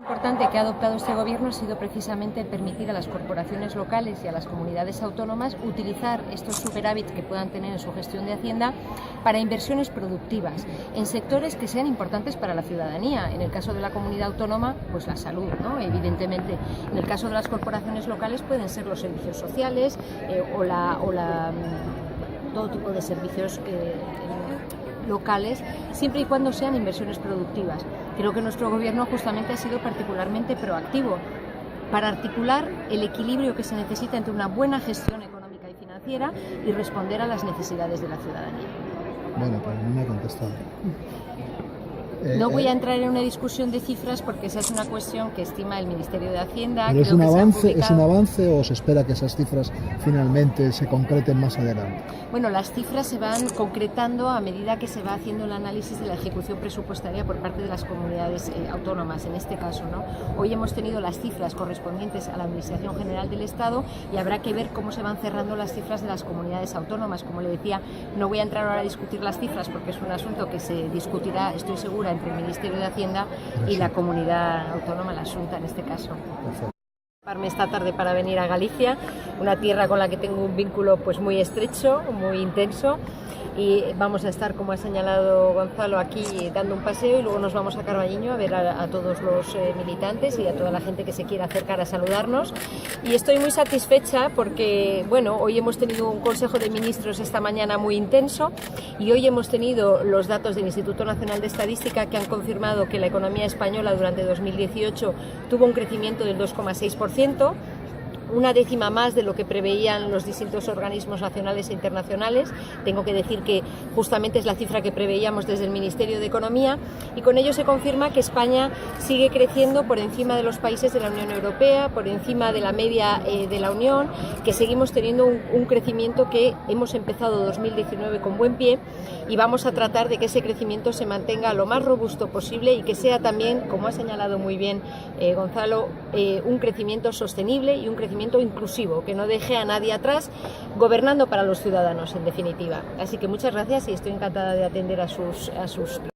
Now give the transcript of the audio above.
Lo importante que ha adoptado este Gobierno ha sido precisamente permitir a las corporaciones locales y a las comunidades autónomas utilizar estos superávits que puedan tener en su gestión de Hacienda para inversiones productivas en sectores que sean importantes para la ciudadanía. En el caso de la comunidad autónoma, pues la salud, ¿no? Evidentemente. En el caso de las corporaciones locales pueden ser los servicios sociales todo tipo de servicios locales, siempre y cuando sean inversiones productivas. Creo que nuestro Gobierno justamente ha sido particularmente proactivo para articular el equilibrio que se necesita entre una buena gestión económica y financiera y responder a las necesidades de la ciudadanía. Bueno, pero no me ha contestado. No voy a entrar en una discusión de cifras porque esa es una cuestión que estima el Ministerio de Hacienda. ¿Pero es un avance o se espera que esas cifras finalmente se concreten más adelante? Bueno, las cifras se van concretando a medida que se va haciendo el análisis de la ejecución presupuestaria por parte de las comunidades autónomas, en este caso, ¿no? Hoy hemos tenido las cifras correspondientes a la Administración General del Estado y habrá que ver cómo se van cerrando las cifras de las comunidades autónomas. Como le decía, no voy a entrar ahora a discutir las cifras porque es un asunto que se discutirá, estoy segura, entre el Ministerio de Hacienda y la comunidad autónoma, la Xunta en este caso. Esta tarde para venir a Galicia, una tierra con la que tengo un vínculo pues muy estrecho, muy intenso, y vamos a estar, como ha señalado Gonzalo, aquí dando un paseo y luego nos vamos a Carballiño a ver a todos los militantes y a toda la gente que se quiera acercar a saludarnos. Y estoy muy satisfecha porque, bueno, hoy hemos tenido un Consejo de Ministros esta mañana muy intenso y hoy hemos tenido los datos del Instituto Nacional de Estadística que han confirmado que la economía española durante 2018 tuvo un crecimiento del 2,6%, una décima más de lo que preveían los distintos organismos nacionales e internacionales. Tengo que decir que justamente es la cifra que preveíamos desde el Ministerio de Economía, y con ello se confirma que España sigue creciendo por encima de los países de la Unión Europea, por encima de la media de la Unión, que seguimos teniendo un crecimiento que hemos empezado 2019 con buen pie, y vamos a tratar de que ese crecimiento se mantenga lo más robusto posible y que sea también, como ha señalado muy bien Gonzalo, un crecimiento sostenible y un crecimiento inclusivo, que no deje a nadie atrás, gobernando para los ciudadanos, en definitiva. Así que muchas gracias y estoy encantada de atender a sus